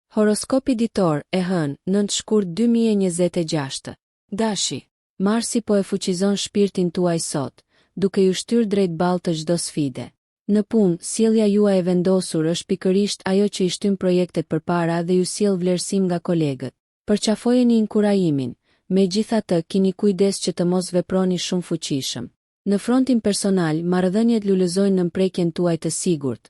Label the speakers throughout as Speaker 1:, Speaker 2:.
Speaker 1: Horoskopi ditor e hënë, 9 shkurt 2026. Dashi, Marsi po e fuqizon shpirtin tuaj sot, duke ju shtyr drejt ballë të çdo sfide. Në punë, sjellja juaj e vendosur është pikërisht ajo që i shtyn projektet përpara dhe ju sjell vlerësim nga kolegët. Përqafojeni inkurajimin, megjithatë keni kujdes që të mos veproni shumë fuqishëm. Në frontin personal, marrëdhëniet lulëzojnë në mprekjen tuaj të sigurt,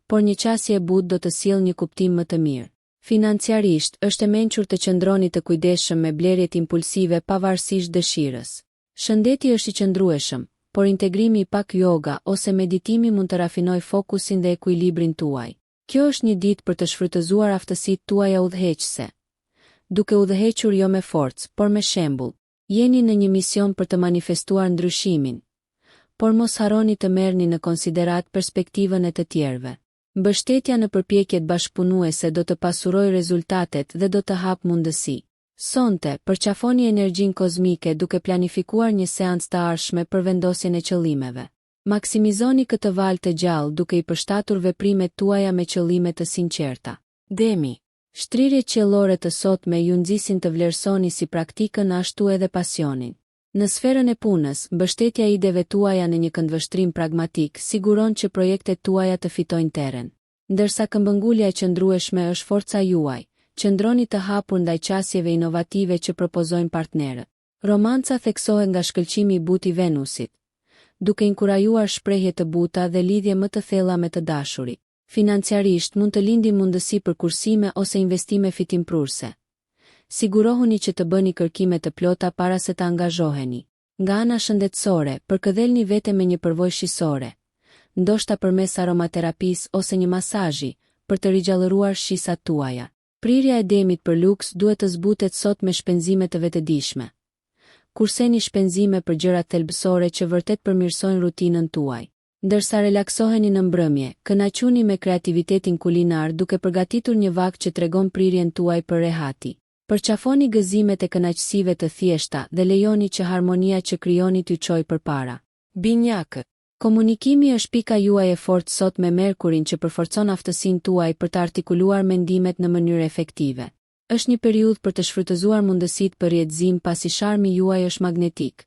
Speaker 1: por një qasje e butë do të sjellë një kuptim më të mirë. Financiarisht, është e mençur të qëndroni të kujdesshëm me blerjet impulsive pavarësisht dëshirës. Shëndeti është i qëndrueshëm, por integrimi i pak yoga ose meditimi mund të rafinojë fokusin dhe ekuilibrin tuaj. Kjo është një ditë për të shfrytëzuar aftësitë tuaja udhëheqëse. Duke udhëhequr jo me forcë, por me shembull, jeni në një mision për të manifestuar ndryshimin, por mos harroni të merrni në konsiderat perspektivën e të tjerëve. Mbështetja në përpjekjet bashkëpunuese do të pasurojë rezultatet dhe do të hapë mundësi. Sonte, përqafoni energjinë kozmike duke planifikuar një seancë të ardhshme për vendosjen e qëllimeve. Maksimizoni këtë valë të gjallë duke i përshtatur veprimet tuaja me qëllime të sinqerta. Demi, shtrirjet qiellore të sotme ju nxisin të vlerësoni si praktikën ashtu edhe pasionin. Në sferën e punës, mbështetja i ideve tuaja në një këndvështrim pragmatik siguron që projektet tuaja të fitojnë terren. Ndërsa këmbëngulja e qëndrueshme është forca juaj, qëndroni të hapur ndaj qasjeve inovative që propozojnë partnerët. Romanca theksohet nga shkëlqimi i butë i Venusit, duke inkurajuar shprehje të buta dhe lidhje më të thella me të dashurit. Financiarisht mund të lindin mundësi për kursime ose investime fitimprurse. Sigurohuni që të bëni kërkime të plota para se të angazhoheni. Nga ana shëndetësore, përkëdhelni vete me një përvojë shisore, ndoshta përmes aromaterapisë ose një masazhi, për të rigjallëruar shisat tuaja. Prirja e demit për luks duhet të zbutet sot me shpenzime të vetëdijshme. Kurseni shpenzime për gjërat thelbësore që vërtet përmirësojnë rutinën tuaj. Ndërsa relaksoheni në mbrëmje, kënaquni me kreativitetin kulinar duke përgatitur një vakt që tregon prirjen tuaj për rehati. Përqafoni gëzimet e kënaqësive të thjeshta dhe lejoni që harmonia që krijoni t'ju çojë përpara. Binjakë. Komunikimi është pika juaj e fortë sot me Merkurin që përforcon aftësinë tuaj për të artikuluar mendimet në mënyrë efektive. Është një periudhë për të shfrytëzuar mundësitë për rjetëzim pasi sharmi juaj është magnetik,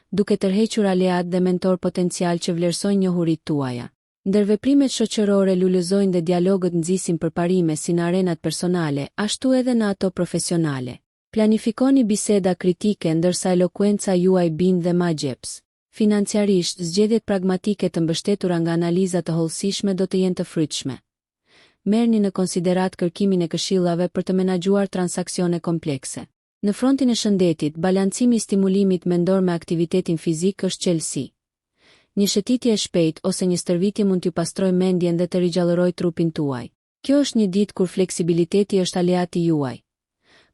Speaker 1: duke tërhequr aleat dhe mentor potencial që vlerësojnë njohuritë tuaja. Ndër veprimet shoqërore lulëzojnë dhe dialogët nxisin përparime si në arenat personale, ashtu edhe në ato profesionale. Planifikoni biseda kritike ndërsa elokuenca juaj bind dhe ma gjeps. Financiarisht, zgjedhjet pragmatike të mbështetura nga analiza të hollësishme do të jenë të frytshme. Merrni në konsiderat kërkimin e këshillave për të menaxhuar transaksione komplekse. Në frontin e shëndetit, balancimi i stimulimit mendor me aktivitetin fizik është qelësi. Një shëtitje e shpejtë ose një stërvitje mund t'ju pastrojë mendjen dhe të rigjallërojë trupin tuaj. Kjo është një ditë kur fleksibiliteti është aleati juaj.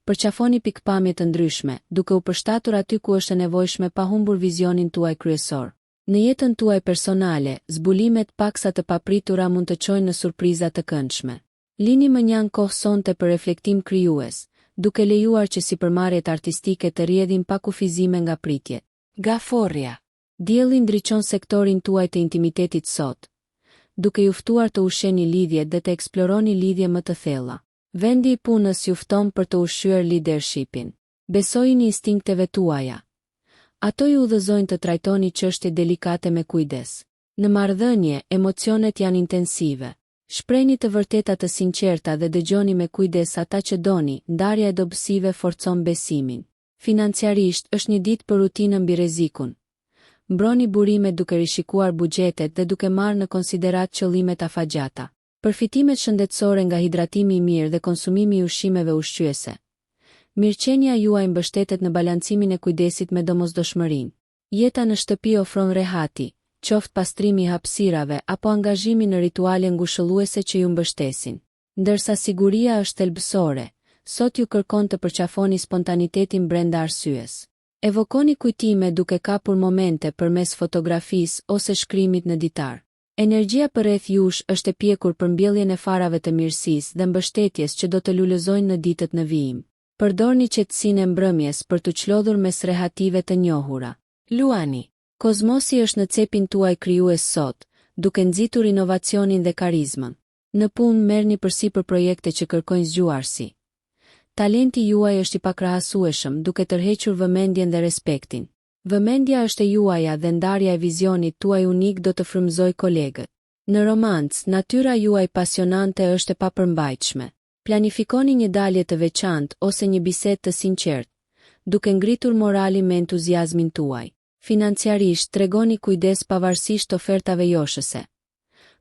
Speaker 1: Përqafoni pikpamje të ndryshme, duke u përshtatur aty ku është e nevojshme pa humbur vizionin tuaj kryesor. Në jetën tuaj personale, zbulimet paksa të papritura mund të çojnë në surpriza të këndshme. Lini më një kohë sonte për reflektim krijues, duke lejuar që sipërmarrjet artistike të rrjedhin pa kufizime nga pritjet. Gaforria. Dielli ndriçon sektorin tuaj të intimitetit sot, duke ju ftuar të ushqeni lidhjet dhe të eksploroni lidhje më të thella. Vendi i punës ju fton për të ushqyer leadershipin. Besojini instinkteve tuaja. Ato ju udhëzojnë të trajtoni çështje delikate me kujdes. Në marrëdhënie, emocionet janë intensive. Shprehni të vërteta të sinqerta dhe dëgjoni me kujdes ata që doni, ndarja e dobësive forcon besimin. Financiarisht, është një ditë për rutinën mbi rrezikun. Mbroni burimet duke rishikuar buxhetet dhe duke marrë në konsiderat qëllimet afatgjata. Përfitimet shëndetësore nga hidratimi i mirë dhe konsumimi i ushqimeve ushqyese. Mirëqenia juaj mbështetet në balancimin e kujdesit me domosdoshmërinë. Jeta në shtëpi ofron rehati, qoftë pastrimi i hapësirave apo angazhimi në rituale ngushëlluese që ju mbështesin. Ndërsa siguria është thelbësore, sot ju kërkon të përqafoni spontanitetin brenda arsyes. Evokoni kujtime duke kapur momente përmes fotografisë ose shkrimit në ditar. Energjia përreth jush është e pjekur për mbjelljen e farave të mirësisë dhe mbështetjes që do të lulëzojnë në ditët në vijim. Përdorni qetësinë e mbrëmjes për të çlodhur mes rehative të njohura. Luani. Kozmosi është në cepin tuaj krijues sot, duke nxitur inovacionin dhe karizmën. Në punë merrni përsipër projekte që kërkojnë zgjuarsi. Talenti juaj është i pakrahasueshëm duke tërhequr vëmendjen dhe respektin. Vëmendja është e juaja dhe ndarja e vizionit tuaj unik do të frymëzojë kolegët. Në romancë, natyra juaj pasionante është e papërmbajtshme. Planifikoni një dalje të veçantë ose një bisedë të sinqertë, duke ngritur moralin me entuziazmin tuaj. Financiarisht tregoni kujdes pavarësisht ofertave joshëse.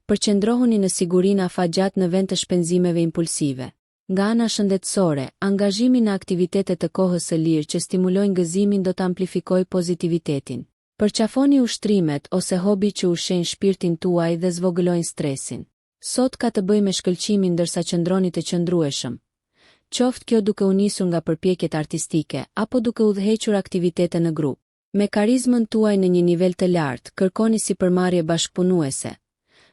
Speaker 1: Përqendrohuni në sigurinë afatgjat në vend të shpenzimeve impulsive. Nga ana shëndetësore, angazhimi në aktivitete të kohës së lirë që stimulojnë gëzimin do të amplifikojë pozitivitetin. Përqafoni ushtrimet ose hobi që ushqejnë shpirtin tuaj dhe zvogëlojnë stresin. Sot ka të bëjë me shkëlqimin ndërsa qëndroni të qëndrueshëm. Qoftë kjo duke u nisur nga përpjekjet artistike apo duke udhëhequr aktivitete në grup. Me karizmën tuaj në një nivel të lartë, kërkoni sipërmarrje bashkëpunuese,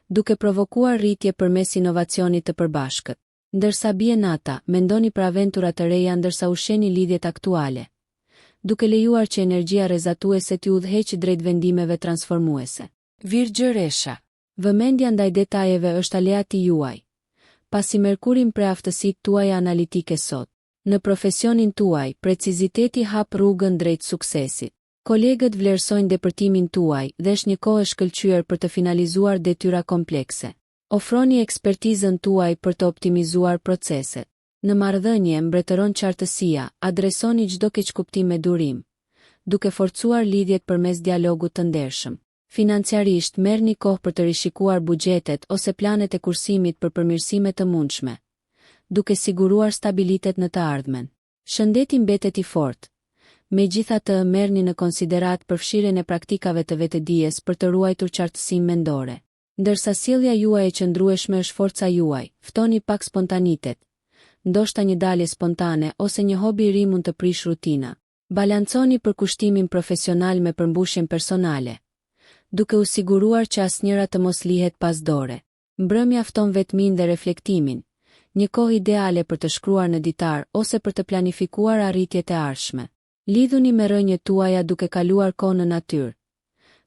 Speaker 1: duke provokuar rritje përmes inovacionit të përbashkët. Ndërsa bie nata, mendoni për aventura të reja ndërsa ushqeni lidhjet aktuale, duke lejuar që energjia rrezatuese t'ju udhëheqë drejt vendimeve transformuese. Virgjëresha. Vëmendja ndaj detajeve është aleati juaj. Pasi Merkurin pre aftësitë tuaja analitike sot. Në profesionin tuaj, preciziteti hap rrugën drejt suksesit. Kolegët vlerësojnë depërtimin tuaj dhe është një kohë e shkëlqyer për të finalizuar detyra komplekse. Ofroni ekspertizën tuaj për të optimizuar proceset. Në marrëdhënie mbretëron qartësia, adresoni çdo keqkuptim me durim, duke forcuar lidhjet përmes dialogut të ndershëm. Financiarisht merrni kohë për të rishikuar buxhetet ose planet e kursimit për përmirësime të mundshme, duke siguruar stabilitet në të ardhmen. Shëndeti mbetet i fortë. Megjithatë, merrni në konsiderat përfshirjen e praktikave të vetëdijes për të ruajtur qartësinë mendore. Ndërsa sjellja juaj e qëndrueshme është forca juaj, ftoni pak spontanitet. Ndoshta një dalje spontane ose një hobi i ri mund të prish rutina. Balanconi përkushtimin profesional me përmbushjen personale, duke u siguruar që asnjëra të mos lihet pas dore. Mbrëmja fton vetmin dhe reflektimin, një kohë ideale për të shkruar në ditar ose për të planifikuar arritjet e ardhshme. Lidhuni me rrënjët tuaja duke kaluar kohë në natyrë,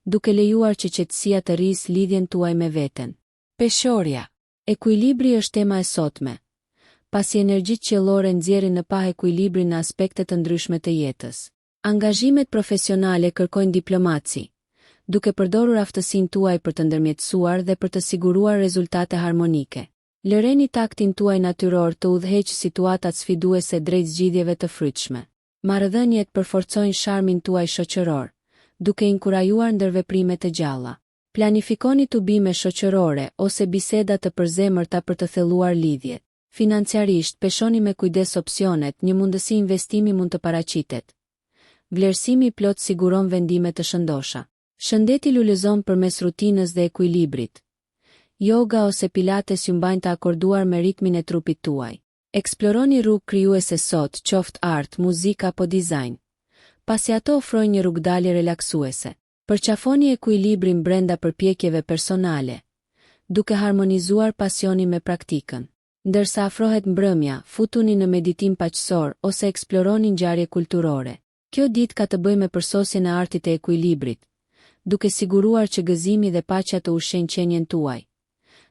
Speaker 1: duke lejuar që qetësia të rrisë lidhjen tuaj me veten. Peshorja. Ekuilibri është tema e sotme. Pasi energjitë qiellore nxjerrin në pa ekuilibrin në aspekte të ndryshme të jetës. Angazhimet profesionale kërkojnë diplomaci, duke përdorur aftësinë tuaj për të ndërmjetësuar dhe për të siguruar rezultate harmonike. Lëreni taktin tuaj natyror të udhëheqë situatat sfiduese drejt zgjidhjeve të frytshme. Marrëdhëniet përforcojnë sharmin tuaj shoqëror, duke inkurajuar ndërveprime të gjalla. Planifikoni tubime shoqërore ose biseda të përzemërta për të thelluar lidhjet. Financiarisht peshoni me kujdes opsionet, një mundësi investimi mund të paraqitet. Vlerësimi i plot siguron vendime të shëndosha. Shëndeti lulëzon përmes rutinës dhe ekuilibrit. Yoga ose pilates ju mbajnë të akorduar me ritmin e trupit tuaj. Eksploroni rrugë krijuese sot, qoftë art, muzikë apo dizajn, pasi ato ofrojnë një rrugdalje relaksuese. Përqafoni ekuilibrin brenda përpjekjeve personale, duke harmonizuar pasionin me praktikën. Ndërsa afrohet mbrëmja, futuni në meditim paqësor ose eksploroni ngjarje kulturore. Kjo ditë ka të bëjë me përsosjen e artit e ekuilibrit, duke siguruar që gëzimi dhe paqja të ushqejnë qenien tuaj,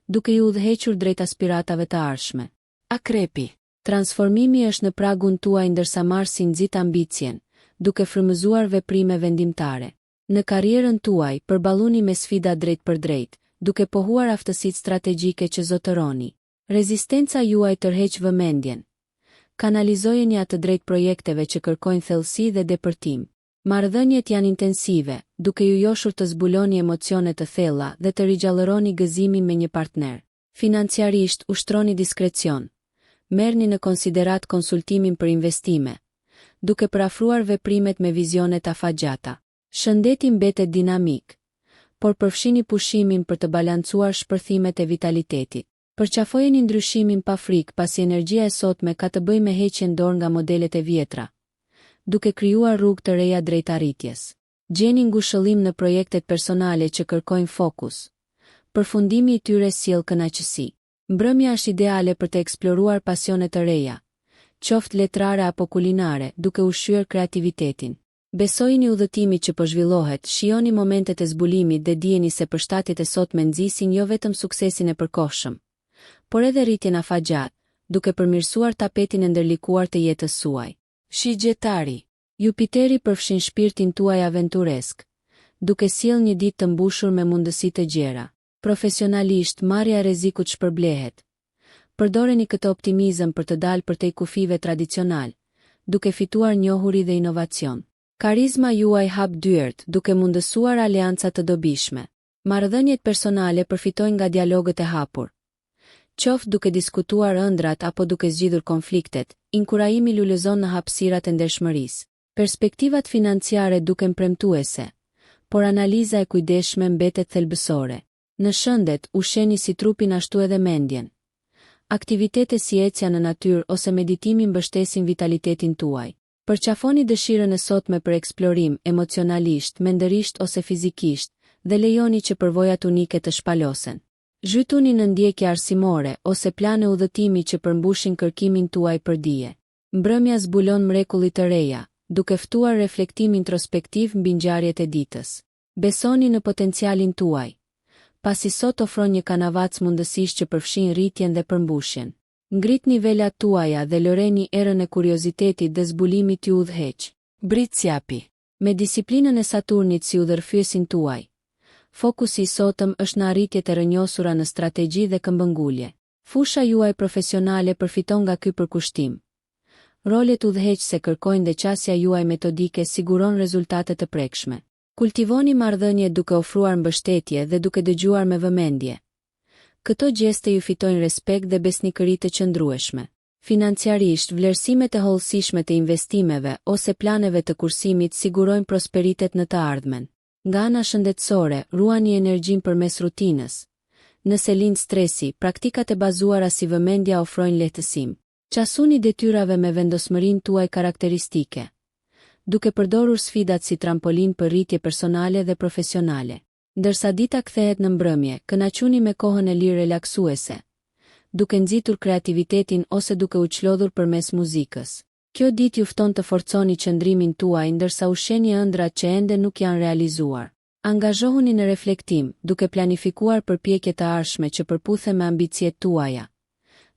Speaker 1: duke ju udhëhequr drejt aspiratave të ardhshme. Akrepi. Transformimi është në pragun tuaj ndërsa Marsi nxit ambicien, duke frymëzuar veprime vendimtare. Në karrierën tuaj, përballuni me sfida drejt për drejt, duke pohuar aftësitë strategjike që zotëroni. Rezistenca juaj tërheq vëmendjen. Kanalizojeni atë drejt projekteve që kërkojnë thellësi dhe depërtim. Marrëdhëniet janë intensive, duke ju joshur të zbuloni emocione të thella dhe të rigjallëroni gëzimin me një partner. Financiarisht ushtroni diskrecion. Merrni në konsiderat konsultimin për investime, duke parafruar veprimet me vizione të afatgjata. Shëndeti mbetet dinamik, por përfshini pushimin për të balancuar shpërthimet e vitalitetit. Përqafojeni ndryshimin pa frikë pasi energjia e sotme ka të bëjë me heqjen dorë nga modelet e vjetra, duke krijuar rrugë të reja drejt arritjes. Gjeni ngushëllim në projektet personale që kërkojnë fokus. Përfundimi i tyre sjell kënaqësi. Mbrëmja është ideale për të eksploruar pasione të reja, qoftë letrare apo kulinare, duke ushqyer kreativitetin. Besojini udhëtimit që po zhvillohet, shijoni momentet e zbulimit dhe dijeni se përshtatjet e sotme nxisin jo vetëm suksesin e përkohshëm, por edhe rritjen afatgjat, duke përmirësuar tapetin e ndërlikuar të jetës suaj. Shigjetari. Jupiteri përfshin shpirtin tuaj aventuresk, duke sjell një ditë të mbushur me mundësi të gjera. Profesionalisht, marrja e rrezikut shpërblehet. Përdoreni këtë optimizëm për të dalë përtej kufive tradicional, duke fituar njohuri dhe inovacion. Karizma juaj hap dyert, duke mundësuar aleanca të dobishme. Marrëdhëniet personale përfitojnë nga dialogët e hapur. Qoftë duke diskutuar ëndrat apo duke zgjidhur konfliktet, inkurajimi lulëzon në hapësirat e ndershmërisë. Perspektivat financiare duken premtuese, por analiza e kujdesshme mbetet thelbësore. Në shëndet, ushqeni si trupin ashtu edhe mendjen. Aktivitete si ecja në natyrë ose meditimi mbështesin vitalitetin tuaj. Përqafoni dëshirën e sotme për eksplorim, emocionalisht, mendërisht ose fizikisht, dhe lejoni që përvojat unike të shpalosen. Zhytuni në ndjekje arsimore ose plane udhëtimi që përmbushin kërkimin tuaj për dije. Mbrëmja zbulon mrekullit të reja, duke ftuar reflektim introspektiv mbi ngjarjet e ditës. Besoni në potencialin tuaj, pasi sot ofron një kanavac mundësish që përfshin rritjen dhe përmbushjen. Ngrit nivelat tuaja dhe lëreni erën e kuriozitetit dhe zbulimit ju udhëheq. Britsjapi. Me disiplinën e Saturnit si udhërfyesin tuaj, fokusi i sotëm është në arritjet e rënjosura në strategji dhe këmbëngulje. Fusha juaj profesionale përfiton nga ky përkushtim. Rolet udhëheqëse kërkojnë dhe qasja juaj metodike siguron rezultate të prekshme. Kultivoni marrëdhënie duke ofruar mbështetje dhe duke dëgjuar me vëmendje. Këto gjeste ju fitojnë respekt dhe besnikëri të qëndrueshme. Financiarisht, vlerësimet e hollësishme të investimeve ose planeve të kursimit sigurojnë prosperitet në të ardhmen. Nga ana shëndetësore, ruani energjinë përmes rutinës. Nëse lind stresi, praktikat e bazuara si vëmendja ofrojnë lehtësim. Qasuni detyrave me vendosmërinë tuaj karakteristike, duke përdorur sfidat si trampolin për rritje personale dhe profesionale. Ndërsa dita kthehet në mbrëmje, kënaquni me kohën e lirë relaksuese, duke nxitur kreativitetin ose duke u çlodhur përmes muzikës. Kjo ditë ju fton të forconi qëndrimin tuaj ndërsa ushqeni ëndrat që ende nuk janë realizuar. Angazhohuni në reflektim, duke planifikuar përpjekje të ardhshme që përputhen me ambiciet tuaja,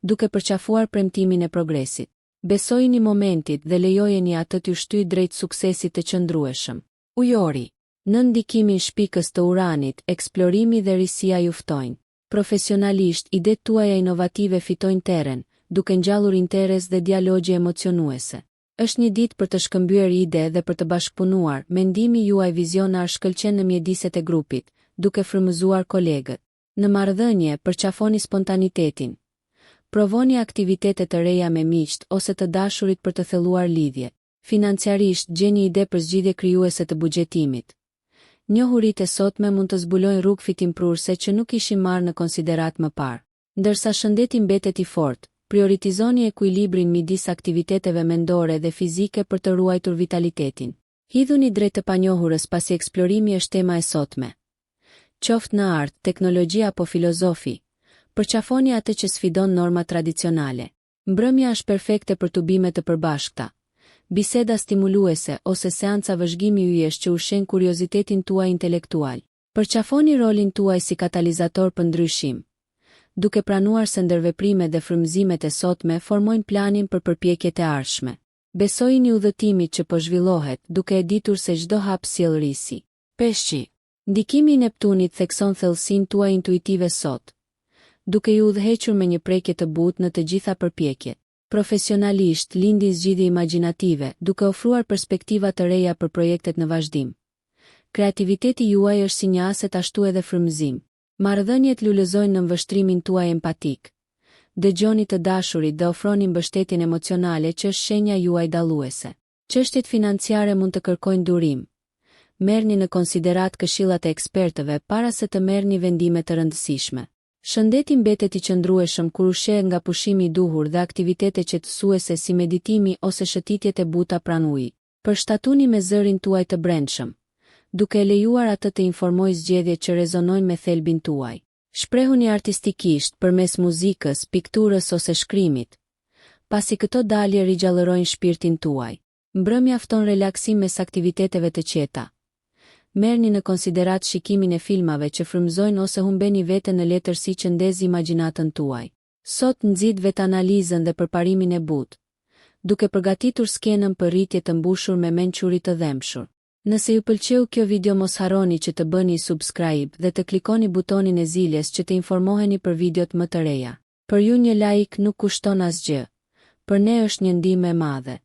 Speaker 1: duke përqafuar premtimin e progresit. Besojini momentit dhe lejojeni atë t'ju shtyjë drejt suksesit të qëndrueshëm. Ujori. Në ndikimin shpikës të Uranit, eksplorimi dhe risia ju ftojnë. Profesionalisht, idet tuaja inovative fitojnë terren, duke ngjallur interes dhe dialogje emocionuese. Është një ditë për të shkëmbyer ide dhe për të bashkëpunuar, mendimi juaj vizionar shkëlqen në mjediset e grupit, duke frymëzuar kolegët. Në marrëdhënie, përqafoni spontanitetin. Provoni aktivitete të reja me miqt ose të dashurit për të thelluar lidhje. Financiarisht, gjeni ide për zgjidhje krijuese të buxhetimit. Njohuritë e sotme mund të zbulojnë rrugë fitimprurse që nuk ishin marrë në konsiderat më parë. Ndërsa shëndeti mbetet i fortë, prioritizoni ekuilibrin midis aktiviteteve mendore dhe fizike për të ruajtur vitalitetin. Hidhuni drejt të panjohurës pasi eksplorimi është tema e sotme. Qoftë në art, teknologji apo filozofi, përqafoni atë që sfidon norma tradicionale. Mbrëmja është perfekte për tubime të përbashkëta. Biseda stimuluese ose seanca vëzhgimi yjesh që ushqen kuriozitetin tuaj intelektual. Përqafoni rolin tuaj si katalizator për ndryshim, duke pranuar se ndërveprimet dhe frymëzimet e sotme formojnë planin për përpjekjet e ardhshme. Besojini udhëtimit që po zhvillohet, duke e ditur se çdo hap sjell risi. Peshqi. Ndikimi i Neptunit thekson thellësinë tuaj intuitive sot, duke ju udhëhequr me një prekje të butë në të gjitha përpjekjet. Profesionalisht, lindi zgjidhje imagjinative, duke ofruar perspektiva të reja për projektet në vazhdim. Kreativiteti juaj është si një aset ashtu edhe frymëzim. Marrëdhëniet lulëzojnë në mbështrimin tuaj empatik. Dëgjoni të dashurit dhe ofroni mbështetjen emocionale që është shenja juaj dalluese. Çështjet financiare mund të kërkojnë durim. Merrni në konsiderat këshillat e ekspertëve para se të merrni vendime të rëndësishme. Shëndeti mbetet i qëndrueshëm kur ushqehet nga pushimi i duhur dhe aktivitete qetësuese si meditimi ose shëtitjet e buta pranë ujit. Përshtatuni me zërin tuaj të brendshëm, duke e lejuar atë të informojë zgjedhjet që rezonojnë me thelbin tuaj. Shprehuni artistikisht përmes muzikës, pikturës ose shkrimit, pasi këto dalje rigjallërojnë shpirtin tuaj. Mbrëmja fton relaksim mes aktiviteteve të qeta. Merrni në konsiderat shikimin e filmave që frymëzojnë ose humbeni veten në letërsi që ndez imagjinatën tuaj. Sot nxit vetë analizën dhe përparimin e butë, duke përgatitur skenën për rritje të mbushur me mençuri të dhemshur. Nëse ju pëlqeu kjo video mos harroni që të bëni subscribe dhe të klikoni butonin e ziljes që të informoheni për videot më të reja. Për ju një like nuk kushton asgjë, për ne është një ndihmë e madhe.